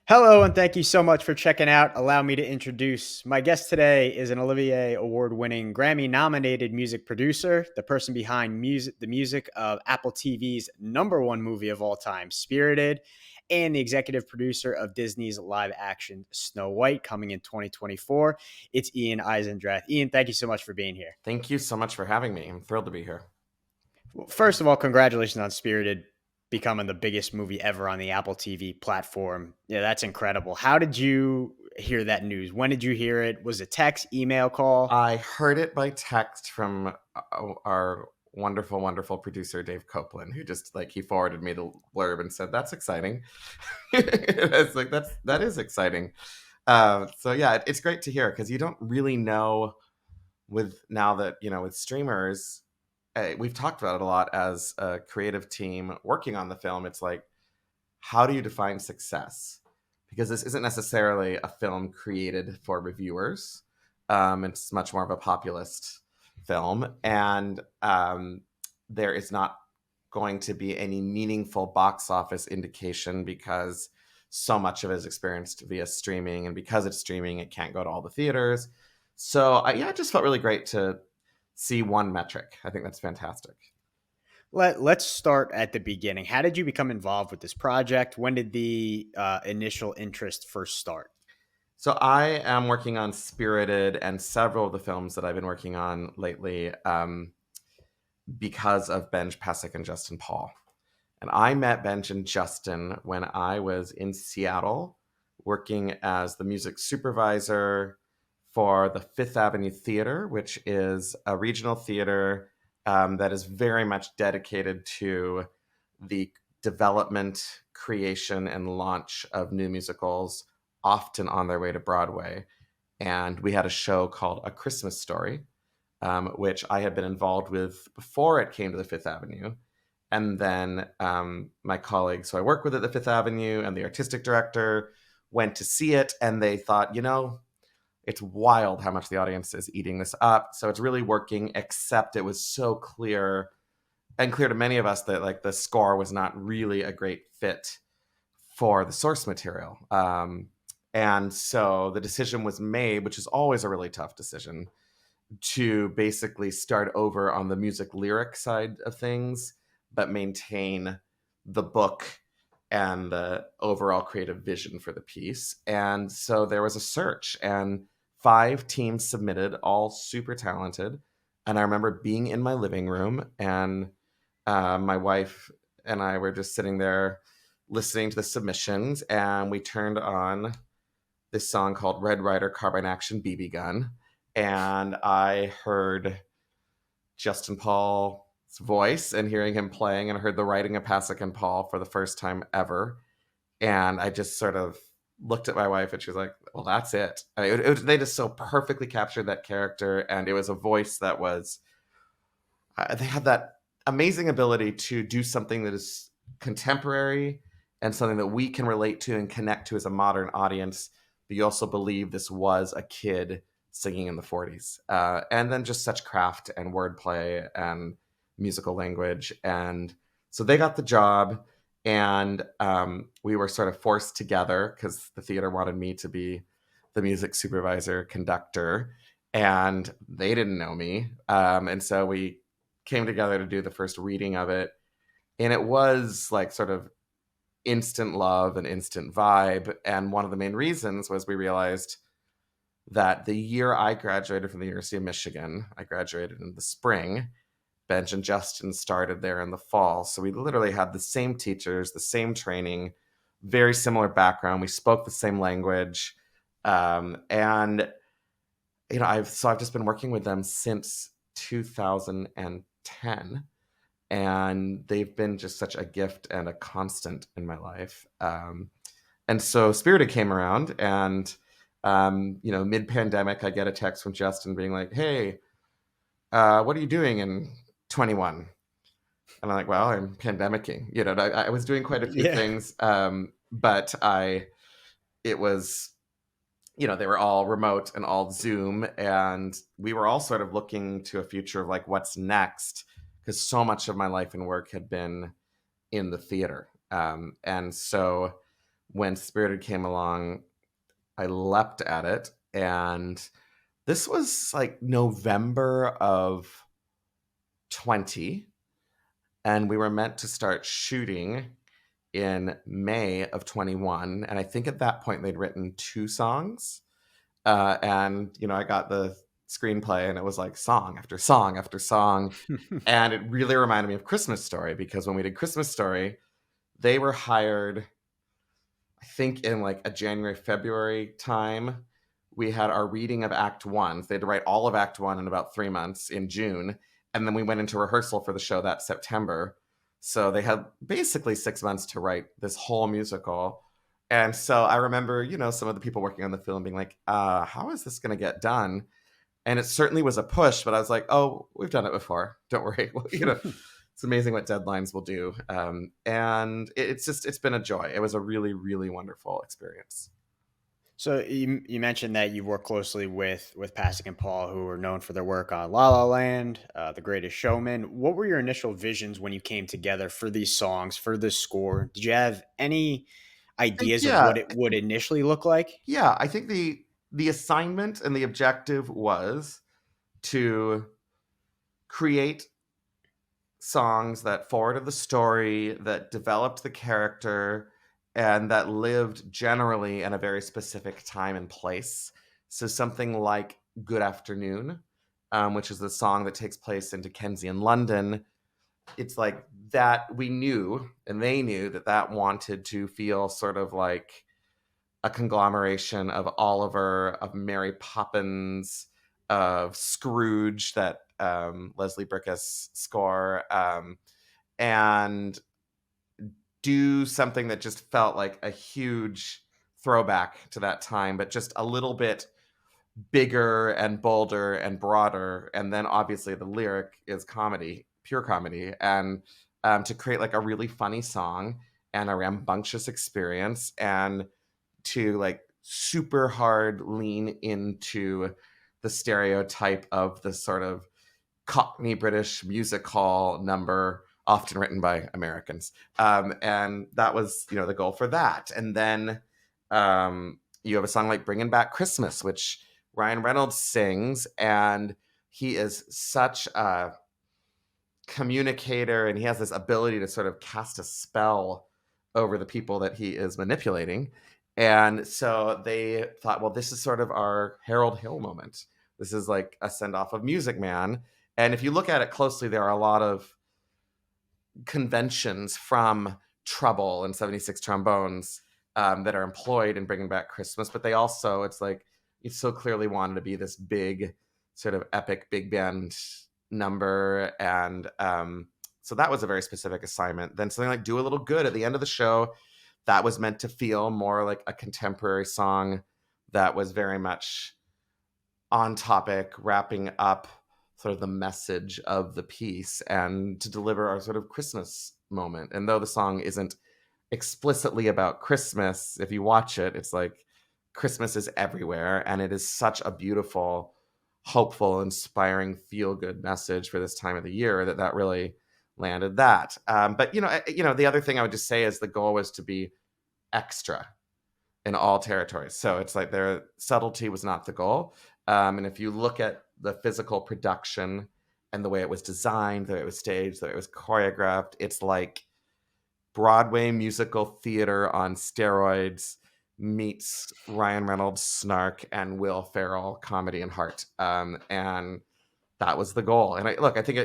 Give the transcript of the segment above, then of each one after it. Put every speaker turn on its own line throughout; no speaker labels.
Hello, and thank you so much for checking out. Allow me to introduce my guest today is an Olivier Award-winning, Grammy-nominated music producer, the person behind the music of Apple TV's number one movie of all time, Spirited, and the executive producer of Disney's live-action Snow White, coming in 2024. It's Ian Eisendrath. Ian, thank you so much for being here.
Thank you so much for having me. I'm thrilled to be here.
Well, first of all, congratulations on Spirited becoming the biggest movie ever on the Apple TV platform. Yeah, that's incredible. How did you hear that news? When did you hear it? Was it text, email, call?
I heard it by text from our wonderful, wonderful producer, Dave Copeland, who just he forwarded me the blurb and said, "That's exciting." It's like, that is exciting. So yeah, it's great to hear because you don't really know with now that, with streamers, we've talked about it a lot as a creative team working on the film. It's like, how do you define success? Because this isn't necessarily a film created for reviewers. It's much more of a populist film, and there is not going to be any meaningful box office indication because so much of it is experienced via streaming, and because it's streaming, it can't go to all the theaters. So yeah, it just felt really great to see one metric. I think that's fantastic.
Let's start at the beginning. How did you become involved with this project? When did the initial interest first start?
So I am working on Spirited and several of the films that I've been working on lately because of Benj Pasek and Justin Paul. And I met Benj and Justin when I was in Seattle working as the music supervisor for the Fifth Avenue Theater, which is a regional theater that is very much dedicated to the development, creation, and launch of new musicals, often on their way to Broadway. And we had a show called A Christmas Story, which I had been involved with before it came to the Fifth Avenue. And then my colleagues who I work with at the Fifth Avenue and the artistic director went to see it, and they thought, it's wild how much the audience is eating this up. So it's really working, except it was so clear and clear to many of us that the score was not really a great fit for the source material. And so the decision was made, which is always a really tough decision, to basically start over on the music lyric side of things, but maintain the book and the overall creative vision for the piece. And so there was a search, and 5 teams submitted, all super talented. And I remember being in my living room, and my wife and I were just sitting there listening to the submissions, and we turned on this song called Red Ryder Carbine Action BB Gun. And I heard Justin Paul's voice and hearing him playing, and I heard the writing of Pasek and Paul for the first time ever. And I just sort of looked at my wife, and she was like, well, that's it. They just so perfectly captured that character. And it was a voice that was, they had that amazing ability to do something that is contemporary and something that we can relate to and connect to as a modern audience. But you also believe this was a kid singing in the 40s. And then just such craft and wordplay and musical language. And so they got the job, and we were sort of forced together because the theater wanted me to be the music supervisor conductor, and they didn't know me. And so we came together to do the first reading of it. And it was sort of instant love and instant vibe. And one of the main reasons was we realized that the year I graduated from the University of Michigan, I graduated in the spring. Benj and Justin started there in the fall. So we literally had the same teachers, the same training, very similar background. We spoke the same language. And I've just been working with them since 2010. And they've been just such a gift and a constant in my life. And so Spirited came around, and mid-pandemic, I get a text from Justin being like, hey, what are you doing in 21? And I'm like, well, I'm pandemicking. I was doing quite a few
Yeah.
things, but it was, they were all remote and all Zoom, and we were all sort of looking to a future of what's next, because so much of my life and work had been in the theater. And so when Spirited came along, I leapt at it. And this was like November of 20. And we were meant to start shooting in May of 21. And I think at that point they'd written 2 songs. And, I got the screenplay and it was like song after song after song. And it really reminded me of Christmas Story, because when we did Christmas Story, they were hired, I think, in like a January, February time. We had our reading of Act One. They had to write all of Act One in about 3 months in June. And then we went into rehearsal for the show that September. So they had basically 6 months to write this whole musical. And so I remember, some of the people working on the film being like, how is this going to get done? And it certainly was a push, but I was like, oh, we've done it before. Don't worry. Well, it's amazing what deadlines will do. And it's been a joy. It was a really, really wonderful experience.
So you mentioned that you've worked closely with Pasek and Paul, who are known for their work on La La Land, The Greatest Showman. What were your initial visions when you came together for these songs, for this score? Did you have any ideas of
Yeah,
what it would initially look like?
yeah. I think the assignment and the objective was to create songs that forwarded the story, that developed the character, and that lived generally in a very specific time and place. So something like Good Afternoon, which is the song that takes place in Dickensian London. It's like that we knew, and they knew, that wanted to feel sort of like a conglomeration of Oliver, of Mary Poppins, of Scrooge, that Leslie Bricusse score, and do something that just felt like a huge throwback to that time, but just a little bit bigger and bolder and broader. And then obviously the lyric is comedy, pure comedy, and to create like a really funny song and a rambunctious experience, and to like super hard lean into the stereotype of the sort of Cockney British music hall number, often written by Americans. And that was, the goal for that. And then you have a song like Bringing Back Christmas, which Ryan Reynolds sings, and he is such a communicator, and he has this ability to sort of cast a spell over the people that he is manipulating. And so they thought, well, this is sort of our Harold Hill moment. This is like a send off of Music Man. And if you look at it closely, there are a lot of conventions from Trouble and 76 Trombones that are employed in Bringing Back Christmas. But they also, it's like, it so clearly wanted to be this big sort of epic big band number. And so that was a very specific assignment. Then something like Do a Little Good at the end of the show, that was meant to feel more like a contemporary song that was very much on topic, wrapping up sort of the message of the piece, and to deliver our sort of Christmas moment. And though the song isn't explicitly about Christmas, if you watch it, it's like Christmas is everywhere, and it is such a beautiful, hopeful, inspiring, feel-good message for this time of the year that really landed that. But the other thing I would just say is the goal was to be extra in all territories. So it's like their subtlety was not the goal. And if you look at the physical production and the way it was designed, the way it was staged, the way it was choreographed, it's like Broadway musical theater on steroids meets Ryan Reynolds snark and Will Ferrell comedy and heart. And that was the goal. And I think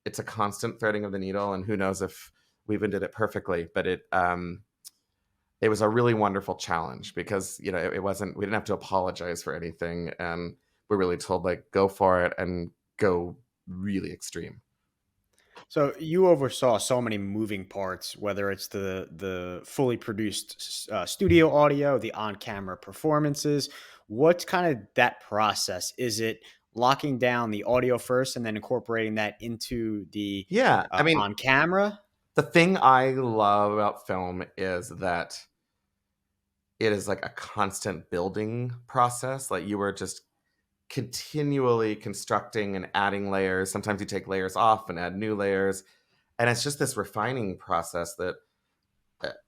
it's a constant threading of the needle, and who knows if we even did it perfectly, but it was a really wonderful challenge, because it wasn't, we didn't have to apologize for anything, and we're really told like go for it and go really extreme.
So you oversaw so many moving parts, whether it's the fully produced studio audio, the on camera performances. What's kind of that process? Is it locking down the audio first and then incorporating that into the
Yeah, I mean,
on camera?
the thing I love about film is that it is like a constant building process. Like you were just continually constructing and adding layers. Sometimes you take layers off and add new layers. And it's just this refining process that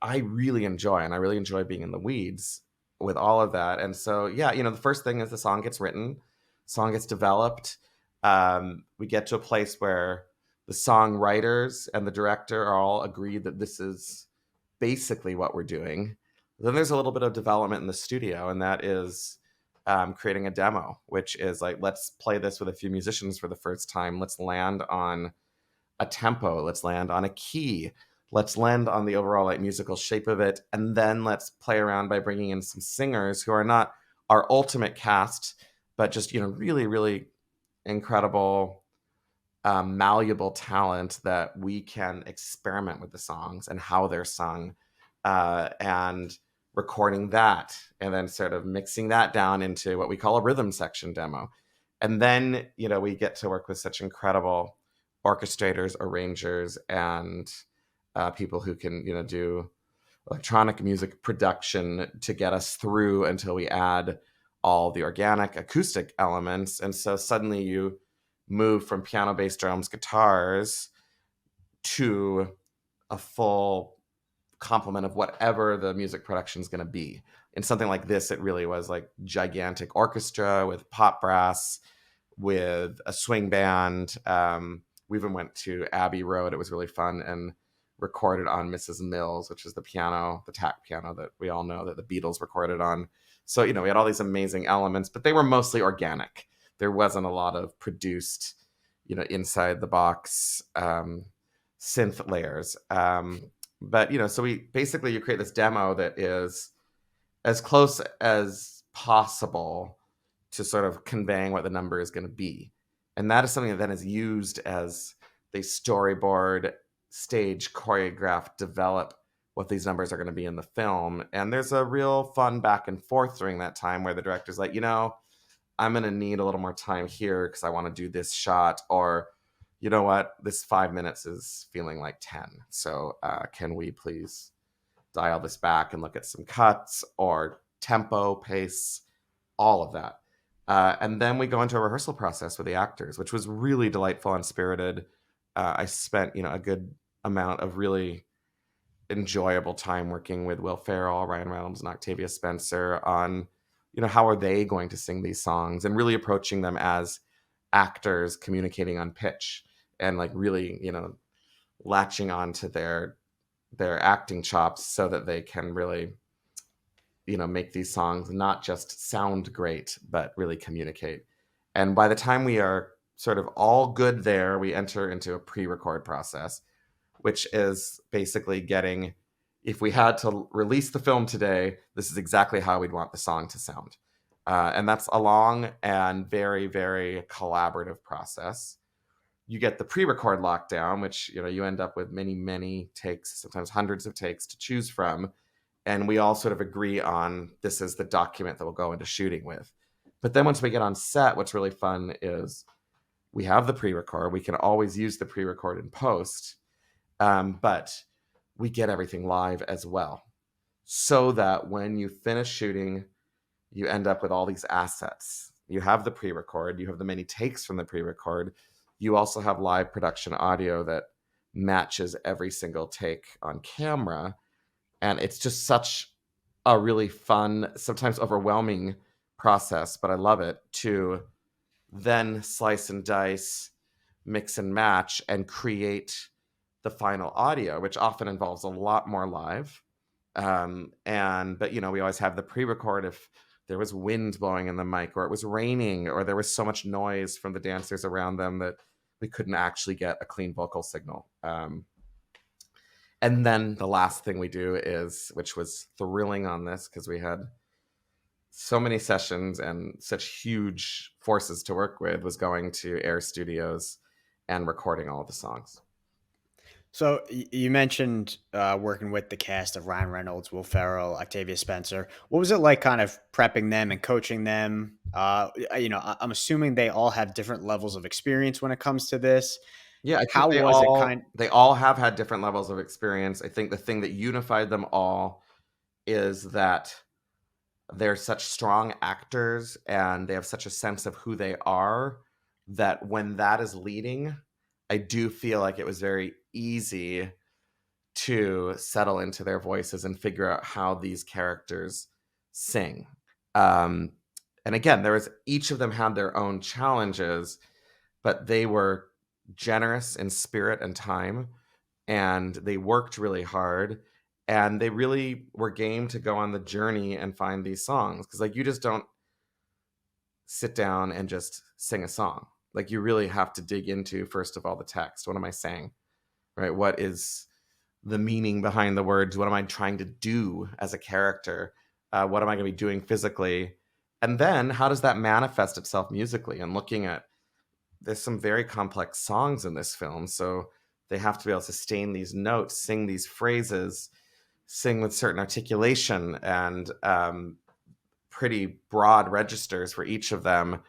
I really enjoy, and I really enjoy being in the weeds with all of that. And so, yeah, the first thing is the song gets written, song gets developed. We get to a place where the songwriters and the director are all agreed that this is basically what we're doing. Then there's a little bit of development in the studio, and that is creating a demo, which is like, let's play this with a few musicians for the first time. Let's land on a tempo. Let's land on a key. Let's land on the overall like musical shape of it, and then let's play around by bringing in some singers who are not our ultimate cast, but just really, really incredible, malleable talent that we can experiment with the songs and how they're sung, and recording that, and then sort of mixing that down into what we call a rhythm section demo. And then we get to work with such incredible orchestrators, arrangers, and people who can do electronic music production to get us through until we add all the organic acoustic elements. And so suddenly you move from piano, bass, drums, guitars to a full complement of whatever the music production is going to be. In something like this, it really was like gigantic orchestra with pop brass, with a swing band. We even went to Abbey Road. It was really fun, and recorded on Mrs. Mills, which is the piano, the tack piano that we all know that the Beatles recorded on. So, we had all these amazing elements, but they were mostly organic. There wasn't a lot of produced, inside the box synth layers. But, so you create this demo that is as close as possible to sort of conveying what the number is going to be. And that is something that then is used as they storyboard, stage, choreograph, develop what these numbers are going to be in the film. And there's a real fun back and forth during that time where the director's like, I'm going to need a little more time here because I want to do this shot. Or, you know what, this 5 minutes is feeling like 10. So can we please dial this back and look at some cuts or tempo, pace, all of that. And then we go into a rehearsal process with the actors, which was really delightful and spirited. I spent, a good amount of really enjoyable time working with Will Ferrell, Ryan Reynolds, and Octavia Spencer on, how are they going to sing these songs, and really approaching them as actors communicating on pitch, and like really, latching on to their acting chops so that they can really make these songs not just sound great, but really communicate. And by the time we are sort of all good there, we enter into a pre-record process, which is basically getting, if we had to release the film today, this is exactly how we'd want the song to sound. And that's a long and very, very collaborative process. You get the pre-record lockdown, which, you end up with many, many takes, sometimes hundreds of takes to choose from. And we all sort of agree on this is the document that we'll go into shooting with. But then once we get on set, what's really fun is we have the pre-record. We can always use the pre-record in post, but we get everything live as well. So that when you finish shooting, you end up with all these assets. You have the pre-record, you have the many takes from the pre-record. You also have live production audio that matches every single take on camera. And it's just such a really fun, sometimes overwhelming process, but I love it, to then slice and dice, mix and match, and create the final audio, which often involves a lot more live. But we always have the pre-record if there was wind blowing in the mic, or it was raining, or there was so much noise from the dancers around them that we couldn't actually get a clean vocal signal. And then the last thing we do is, which was thrilling on this because we had so many sessions and such huge forces to work with, was going to Air Studios and recording all the songs.
So you mentioned working with the cast of Ryan Reynolds, Will Ferrell, Octavia Spencer. What was it like kind of prepping them and coaching them? I'm assuming they all have different levels of experience when it comes to this.
Yeah, I think
How was it kind?
they all have had different levels of experience. I think the thing that unified them all is that they're such strong actors and they have such a sense of who they are, that when that is leading, I do feel like it was very easy to settle into their voices and figure out how these characters sing. Um, and again, each of them had their own challenges, but they were generous in spirit and time, and they worked really hard, and they really were game to go on the journey and find these songs, because like you just don't sit down and just sing a song. Like you really have to dig into, first of all, the text. What am I saying? Right? What is the meaning behind the words? What am I trying to do as a character? What am I going to be doing physically? And then how does that manifest itself musically? And looking at, there's some very complex songs in this film. So they have to be able to sustain these notes, sing these phrases, sing with certain articulation and pretty broad registers for each of them.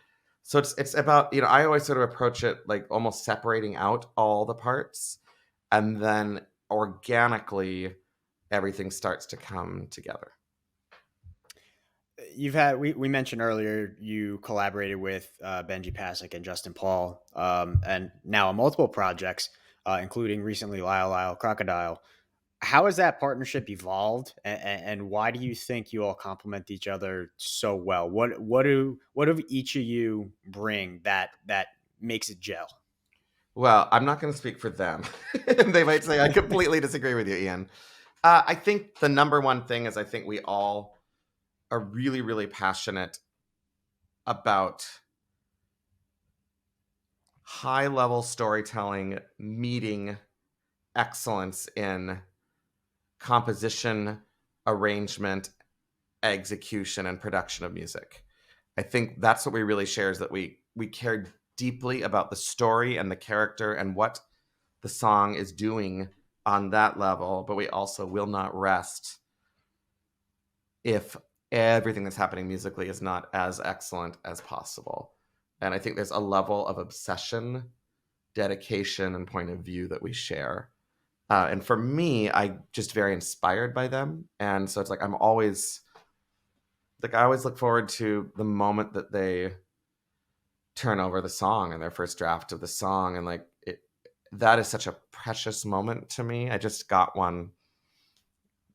So it's about, I always sort of approach it like almost separating out all the parts, and then organically everything starts to come together.
We mentioned earlier you collaborated with Benji Pasek and Justin Paul, and now on multiple projects, including recently Lyle Lyle Crocodile. How has that partnership evolved, and why do you think you all complement each other so well? What do each of you bring that makes it gel?
Well, I'm not going to speak for them. They might say I completely disagree with you, Ian. I think the number one thing is I think we all are really, really passionate about high level storytelling meeting excellence in composition, arrangement, execution, and production of music. I think that's what we really share, is that we care deeply about the story and the character and what the song is doing on that level, but we also will not rest if everything that's happening musically is not as excellent as possible. And I think there's a level of obsession, dedication, and point of view that we share. And for me, I just very inspired by them. And so it's like I always look forward to the moment that they turn over the song and their first draft of the song. And like that is such a precious moment to me. I just got one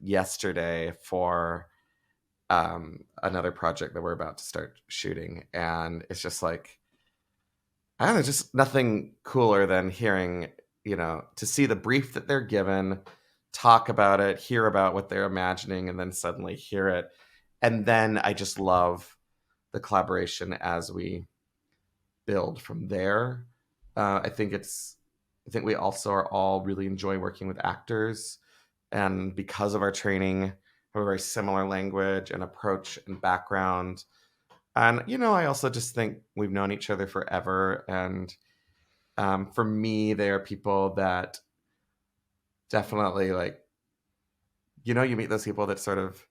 yesterday for another project that we're about to start shooting. And it's just like, I don't know, just nothing cooler than hearing, to see the brief that they're given, talk about it, hear about what they're imagining, and then suddenly hear it. And then I just love the collaboration as we build from there. I think we also are all really enjoy working with actors, and because of our training, have a very similar language and approach and background. And I also just think we've known each other forever, and for me, they are people that definitely like, you meet those people that sort of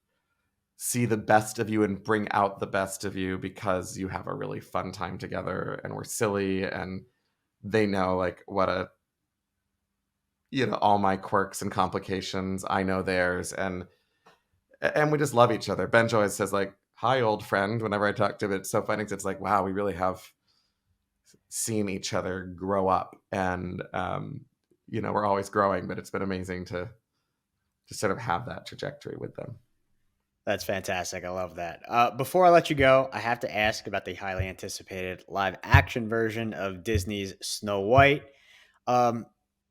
see the best of you and bring out the best of you because you have a really fun time together and we're silly, and they know like what all my quirks and complications, I know theirs, and we just love each other. Benj always says like, "Hi, old friend," whenever I talk to him. It's so funny because it's like, wow, we really have seen each other grow up, and we're always growing, but it's been amazing to sort of have that trajectory with them.
That's fantastic. I love that. Before I let you go, I have to ask about the highly anticipated live action version of Disney's Snow White. Um,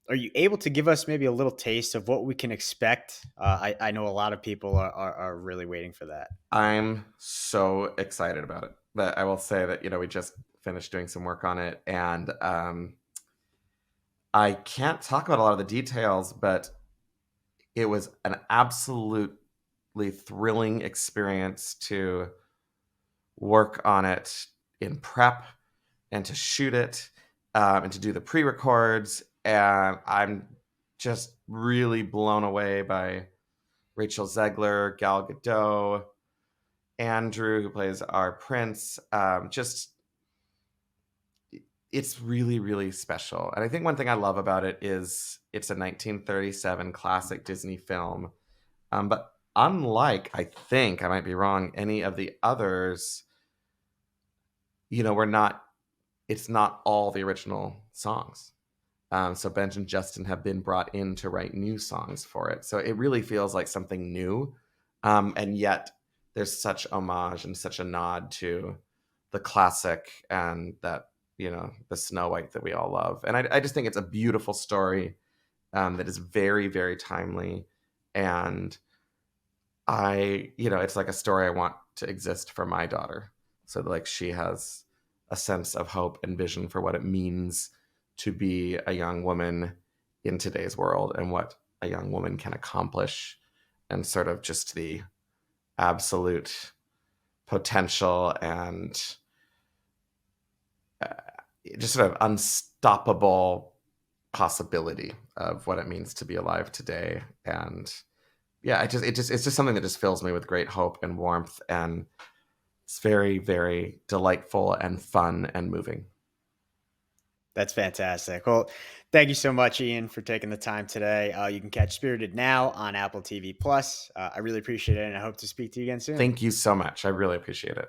are you able to give us maybe a little taste of what we can expect? I know a lot of people are really waiting for that.
I'm so excited about it. But I will say that, we just finished doing some work on it, and I can't talk about a lot of the details, but it was an absolutely thrilling experience to work on it in prep and to shoot it, and to do the pre-records. And I'm just really blown away by Rachel Zegler, Gal Gadot, Andrew, who plays our prince. It's really, really special. And I think one thing I love about it is it's a 1937 classic Disney film. But unlike, I think, I might be wrong, any of the others, it's not all the original songs. So Benj and Justin have been brought in to write new songs for it. So it really feels like something new. And yet there's such homage and such a nod to the classic and that, the Snow White that we all love. And I just think it's a beautiful story that is very, very timely. And it's like a story I want to exist for my daughter. So that, like, she has a sense of hope and vision for what it means to be a young woman in today's world and what a young woman can accomplish, and sort of just the absolute potential and just sort of unstoppable possibility of what it means to be alive today. And yeah, it's just something that just fills me with great hope and warmth, and it's very, very delightful and fun and moving.
That's fantastic. Well, thank you so much, Ian, for taking the time today. You can catch Spirited now on Apple TV Plus. I really appreciate it, and I hope to speak to you again soon.
Thank you so much. I really appreciate it.